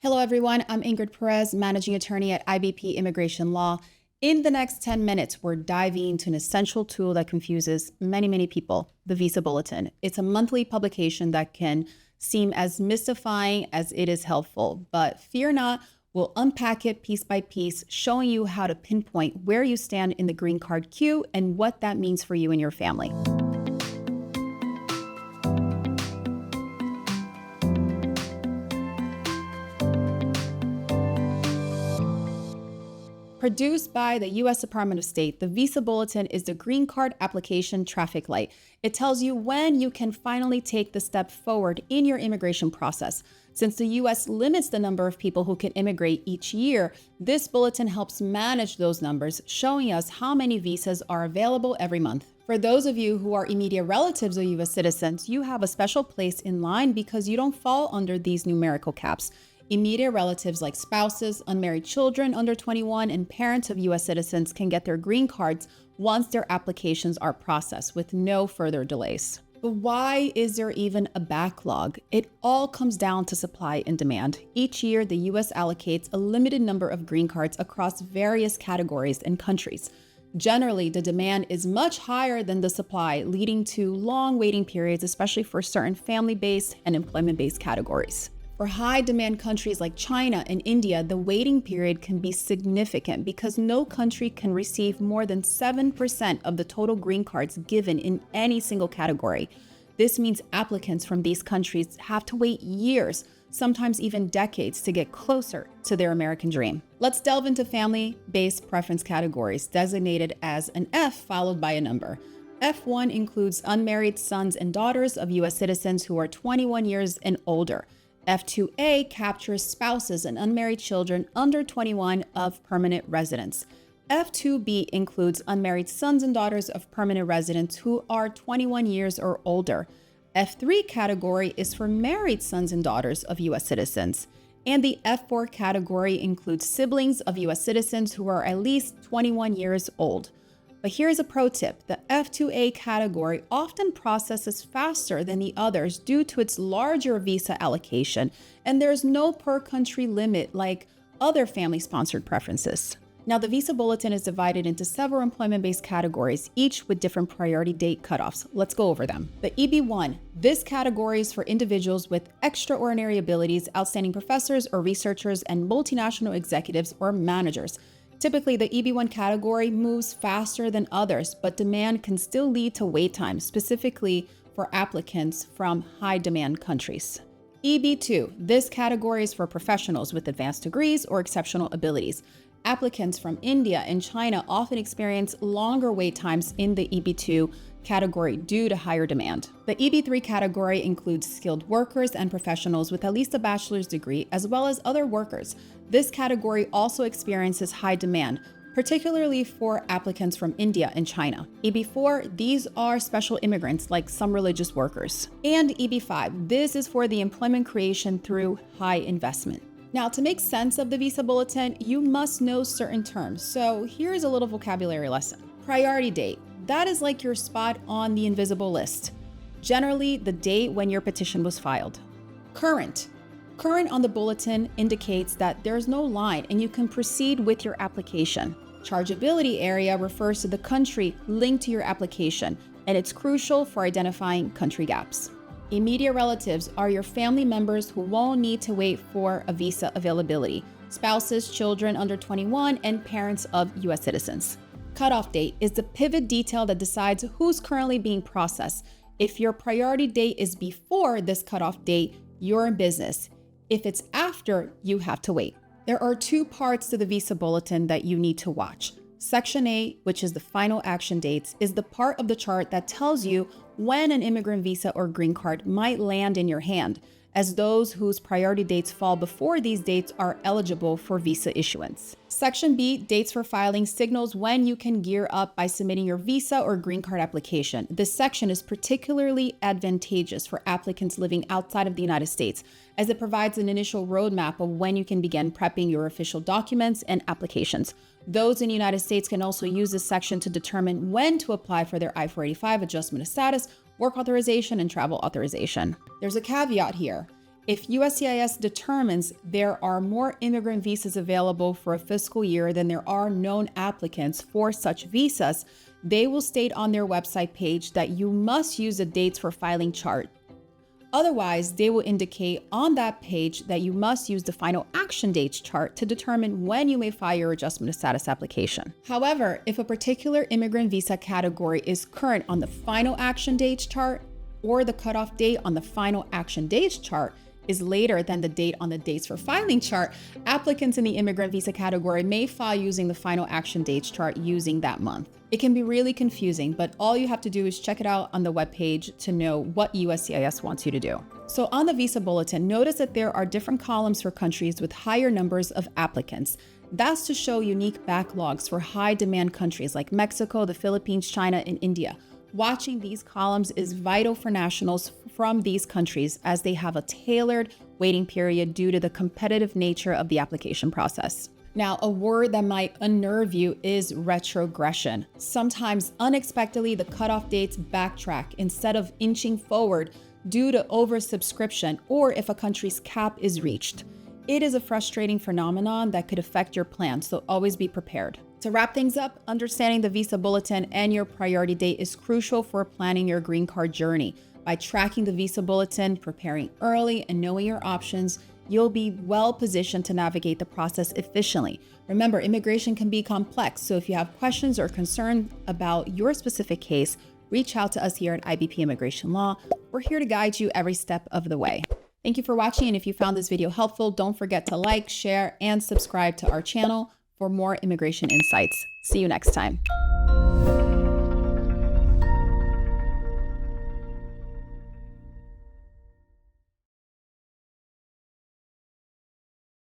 Hello, everyone. I'm Ingrid Perez, Managing Attorney at IBP Immigration Law. In the next 10 minutes, we're diving into an essential tool that confuses many people, the Visa Bulletin. It's a monthly publication that can seem as mystifying as it is helpful, but fear not, we'll unpack it piece by piece, showing you how to pinpoint where you stand in the green card queue and what that means for you and your family. Produced by the U.S. Department of State, the Visa Bulletin is the green card application traffic light. It tells you when you can finally take the step forward in your immigration process. Since the U.S. limits the number of people who can immigrate each year, this bulletin helps manage those numbers, showing us how many visas are available every month. For those of you who are immediate relatives of U.S. citizens, you have a special place in line because you don't fall under these numerical caps. Immediate relatives like spouses, unmarried children under 21, and parents of U.S. citizens can get their green cards once their applications are processed with no further delays. But why is there even a backlog? It all comes down to supply and demand. Each year, the U.S. allocates a limited number of green cards across various categories and countries. Generally, the demand is much higher than the supply, leading to long waiting periods, especially for certain family-based and employment-based categories. For high-demand countries like China and India, the waiting period can be significant because no country can receive more than 7% of the total green cards given in any single category. This means applicants from these countries have to wait years, sometimes even decades, to get closer to their American dream. Let's delve into family-based preference categories, designated as an F followed by a number. F1 includes unmarried sons and daughters of U.S. citizens who are 21 years and older. F2A captures spouses and unmarried children under 21 of permanent residents. F2B includes unmarried sons and daughters of permanent residents who are 21 years or older. F3 category is for married sons and daughters of U.S. citizens. And the F4 category includes siblings of U.S. citizens who are at least 21 years old. But here's a pro tip. The F2A category often processes faster than the others due to its larger visa allocation, and there's no per-country limit like other family-sponsored preferences. Now, the Visa Bulletin is divided into several employment-based categories, each with different priority date cutoffs. Let's go over them. The EB1. This category is for individuals with extraordinary abilities, outstanding professors or researchers, and multinational executives or managers. Typically, the EB1 category moves faster than others, but demand can still lead to wait times, specifically for applicants from high-demand countries. EB2. This category is for professionals with advanced degrees or exceptional abilities. Applicants from India and China often experience longer wait times in the EB2 category due to higher demand. The EB3 category includes skilled workers and professionals with at least a bachelor's degree, as well as other workers. This category also experiences high demand, particularly for applicants from India and China. EB4, these are special immigrants like some religious workers. And EB5, this is for the employment creation through high investment. Now, to make sense of the Visa Bulletin, you must know certain terms. So here's a little vocabulary lesson. Priority date. That is like your spot on the invisible list. Generally, the date when your petition was filed. Current. Current on the bulletin indicates that there's no line and you can proceed with your application. Chargeability area refers to the country linked to your application, and it's crucial for identifying country gaps. Immediate relatives are your family members who won't need to wait for a visa availability. Spouses, children under 21, and parents of U.S. citizens. Cutoff date is the pivot detail that decides who's currently being processed. If your priority date is before this cutoff date, you're in business. If it's after, you have to wait. There are two parts to the Visa Bulletin that you need to watch. Section A, which is the final action dates, is the part of the chart that tells you when an immigrant visa or green card might land in your hand, as those whose priority dates fall before these dates are eligible for visa issuance. Section B, dates for filing, signals when you can gear up by submitting your visa or green card application. This section is particularly advantageous for applicants living outside of the United States, as it provides an initial roadmap of when you can begin prepping your official documents and applications. Those in the United States can also use this section to determine when to apply for their I-485 adjustment of status, work authorization, and travel authorization. There's a caveat here. If USCIS determines there are more immigrant visas available for a fiscal year than there are known applicants for such visas, they will state on their website page that you must use the dates for filing chart. Otherwise, they will indicate on that page that you must use the final action dates chart to determine when you may file your adjustment of status application. However, if a particular immigrant visa category is current on the final action dates chart, or the cutoff date on the final action dates chart is later than the date on the dates for filing chart, applicants in the immigrant visa category may file using the final action dates chart using that month. It can be really confusing, but all you have to do is check it out on the webpage to know what USCIS wants you to do. So on the Visa Bulletin, notice that there are different columns for countries with higher numbers of applicants. That's to show unique backlogs for high demand countries like Mexico, the Philippines, China, and India. Watching these columns is vital for nationals from these countries as they have a tailored waiting period due to the competitive nature of the application process. Now, a word that might unnerve you is retrogression. Sometimes unexpectedly, the cutoff dates backtrack instead of inching forward due to oversubscription or if a country's cap is reached. It is a frustrating phenomenon that could affect your plan, so always be prepared. To wrap things up, understanding the Visa Bulletin and your priority date is crucial for planning your green card journey. By tracking the Visa Bulletin, preparing early, and knowing your options, you'll be well positioned to navigate the process efficiently. Remember, immigration can be complex, so if you have questions or concerns about your specific case, reach out to us here at IBP Immigration Law. We're here to guide you every step of the way. Thank you for watching, and if you found this video helpful, don't forget to like, share, and subscribe to our channel for more immigration insights. See you next time.